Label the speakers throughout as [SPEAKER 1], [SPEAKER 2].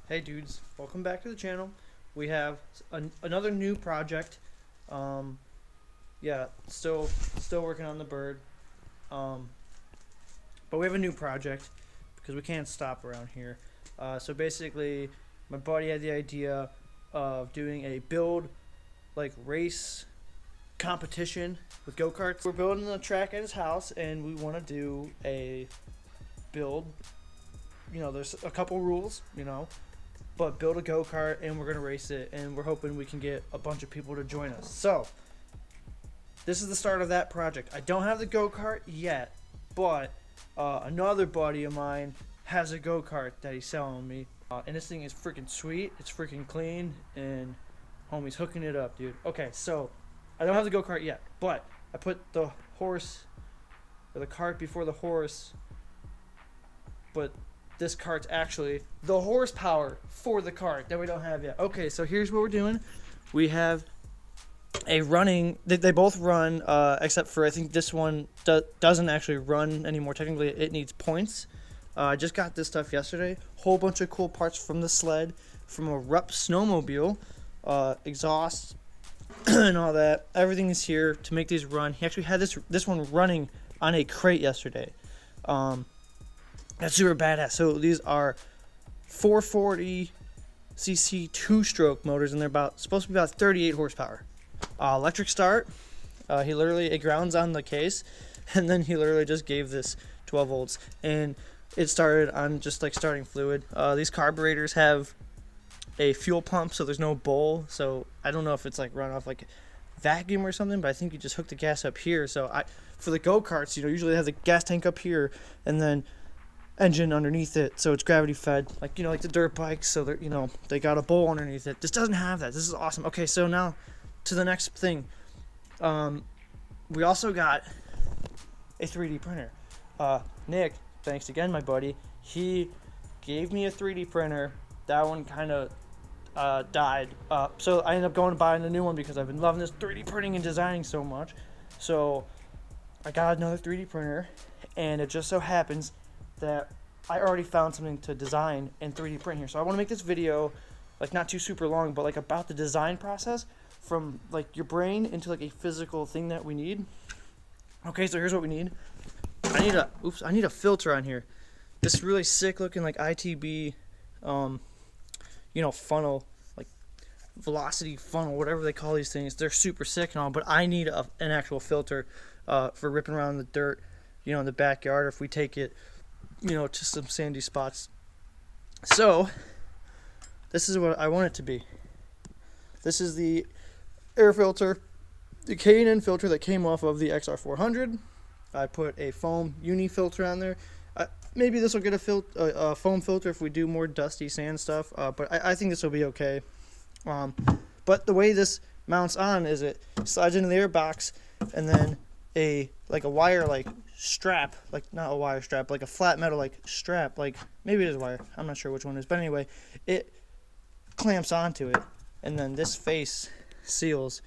[SPEAKER 1] Hey dudes, welcome back to the channel. We have another new project. Yeah, still working on the bird. But we have a new project because we can't stop around here. So basically, my buddy had the idea of doing a build race competition with go-karts. We're building a track at his house and we want to do a build. There's a couple rules, but build a go-kart and we're going to race it, and we're hoping we can get a bunch of people to join us. So this is the start of that project. I don't have the go-kart yet, but another buddy of mine has a go-kart that he's selling me, and this thing is freaking sweet. It's freaking clean, and homie's hooking it up, dude. Okay, so I don't have the go-kart yet, but I put the cart before the horse, but this cart's actually the horsepower for the cart that we don't have yet. Okay, so here's what we're doing. We have a running, they both run, except for I think this one doesn't actually run anymore. Technically, it needs points. I just got this stuff yesterday. Whole bunch of cool parts from the sled, from a Rupp snowmobile, exhaust, and all that. Everything is here to make these run. He actually had this one running on a crate yesterday. That's super badass. So these are 440cc 2-stroke motors, and they're supposed to be about 38 horsepower. Electric start. It grounds on the case, and then he literally just gave this 12 volts, and it started on just like starting fluid. These carburetors have a fuel pump, so there's no bowl. So I don't know if it's like run off like vacuum or something, but I think you just hook the gas up here. So for the go-karts, usually they have the gas tank up here, and then engine underneath it, so it's gravity fed, like the dirt bikes. So they're they got a bowl underneath it. This doesn't have that. This is awesome. Okay, so now to the next thing. We also got a 3D printer. Nick, thanks again, my buddy, he gave me a 3D printer. That one kind of died, so I ended up going and buying a new one because I've been loving this 3D printing and designing so much. So I got another 3D printer, and it just so happens that I already found something to design and 3D print here. So I want to make this video not too super long, but about the design process from your brain into a physical thing that we need. Okay, so here's what we need. I need a filter on here. This really sick looking ITB funnel, velocity funnel, whatever they call these things. They're super sick and all, but I need an actual filter for ripping around the dirt, in the backyard, or if we take it to some sandy spots. So this is what I want it to be. This is the air filter, the K&N filter that came off of the XR400. I put a foam uni filter on there. Maybe this will get a foam filter if we do more dusty sand stuff, but I think this will be okay. But the way this mounts on is it slides into the air box, and then a wire strap, not a wire strap, a flat metal strap, maybe it is wire, I'm not sure which one it is, but anyway, it clamps onto it, and then this face seals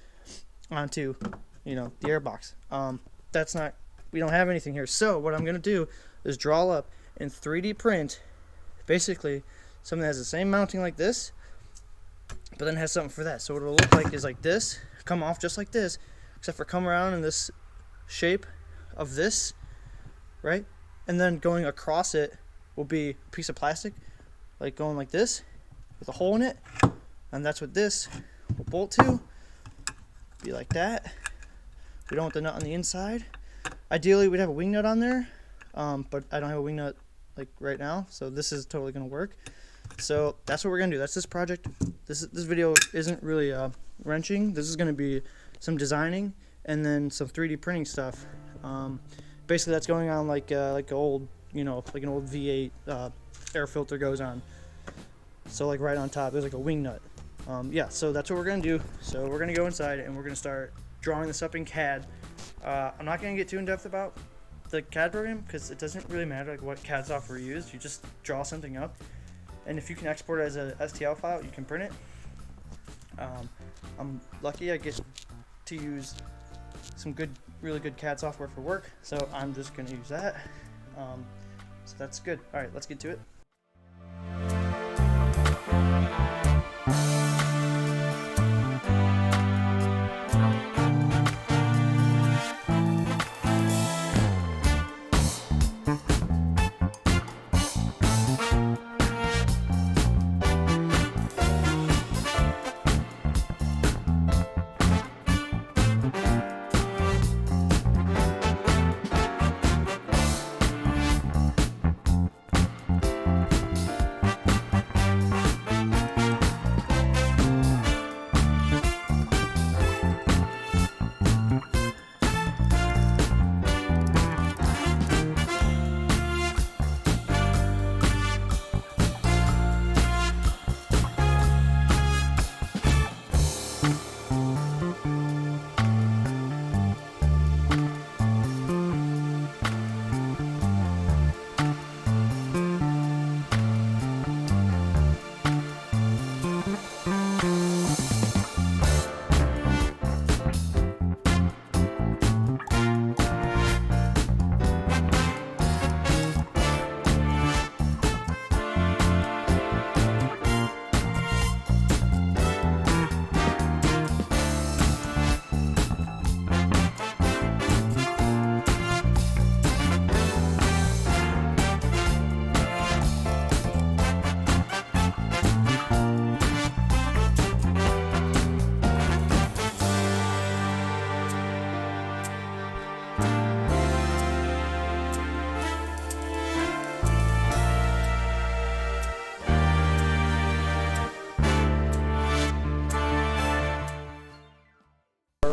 [SPEAKER 1] onto the air box. We don't have anything here, so what I'm gonna do is draw up and 3D print basically something that has the same mounting like this, but then has something for that. So what it'll look like is this, come off just like this, except for come around in this shape of this, right? And then going across it will be a piece of plastic, going like this with a hole in it, and that's what this will bolt to. Be like that. We don't want the nut on the inside. Ideally, we'd have a wing nut on there, but I don't have a wing nut right now, so this is totally gonna work. So that's what we're gonna do. That's this project. This video isn't really wrenching. This is gonna be some designing and then some 3D printing stuff. Basically, that's going on like an old an old V8 air filter goes on. So right on top, there's a wing nut. Yeah, so that's what we're gonna do. So we're gonna go inside and we're gonna start drawing this up in CAD. I'm not gonna get too in depth about the CAD program because it doesn't really matter what CAD software you use. You just draw something up, and if you can export it as a STL file, you can print it. I'm lucky I get to use some really good CAD software for work, so I'm just gonna use that. So that's good. All right, let's get to it.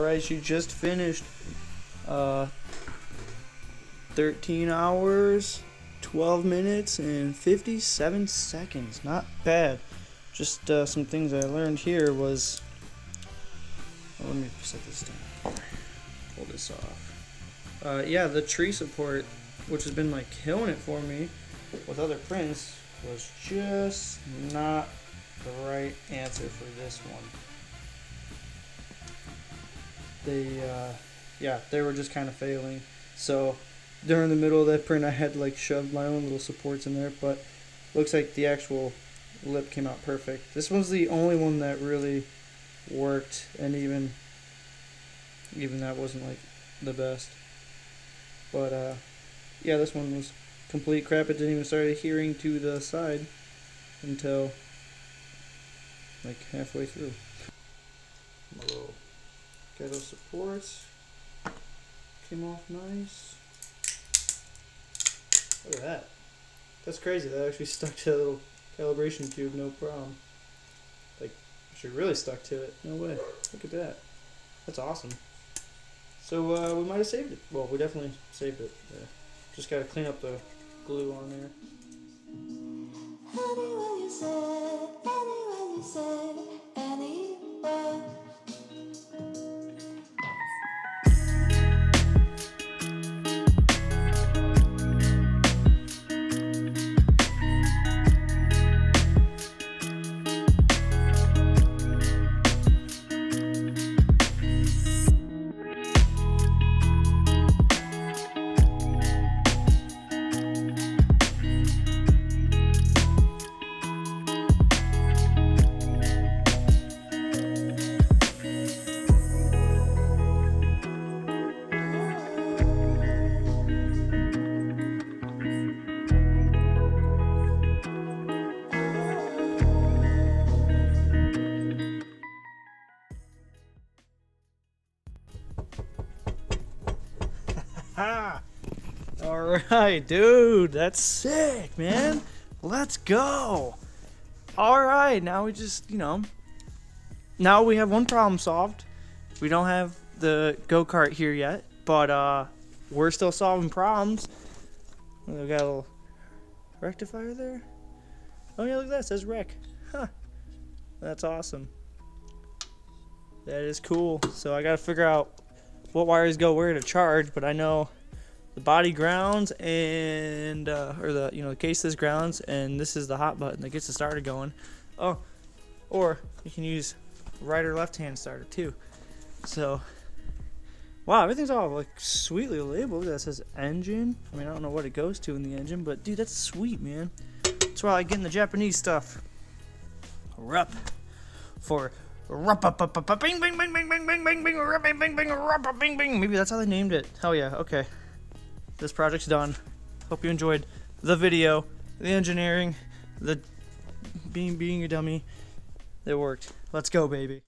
[SPEAKER 1] Alright, she just finished 13 hours, 12 minutes, and 57 seconds. Not bad. Just some things I learned here was... Oh, let me set this down. Pull this off. Yeah, the tree support, which has been like killing it for me with other prints, was just not the right answer for this one. They were just kind of failing. So during the middle of that print, I had like shoved my own little supports in there, but looks like the actual lip came out perfect. This was the only one that really worked, and even that wasn't like the best. But yeah, this one was complete crap. It didn't even start adhering to the side until like halfway through. My little ghetto supports came off nice. Look at that. That's crazy. That actually stuck to the little calibration tube, no problem. Like, actually really stuck to it. No way. Look at that. That's awesome. So we might have saved it. Well, we definitely saved it. Yeah. Just gotta clean up the glue on there.
[SPEAKER 2] Anywhere you said, anywhere.
[SPEAKER 1] Ha! Alright, dude, that's sick, man. Let's go. Alright, now we just, now we have one problem solved. We don't have the go-kart here yet, but we're still solving problems. We got a little rectifier there. Oh yeah, look at that, it says rec. Huh. That's awesome. That is cool. So I gotta figure out what wires go where to charge, but I know the body grounds and or the case says grounds, and this is the hot button that gets the starter going. Oh, or you can use right or left hand starter too. So wow, everything's all like sweetly labeled. That says engine. I mean, I don't know what it goes to in the engine, but dude, that's sweet, man. That's why I like getting the Japanese stuff. Rupp for Rupp, bing bing bing bing bing bing bing bing, Rupp, bing bing bing, Rupp, bing bing. Maybe that's how they named it. Hell yeah. Okay, this project's done. Hope you enjoyed the video, the engineering, the being a dummy. It worked. Let's go, baby.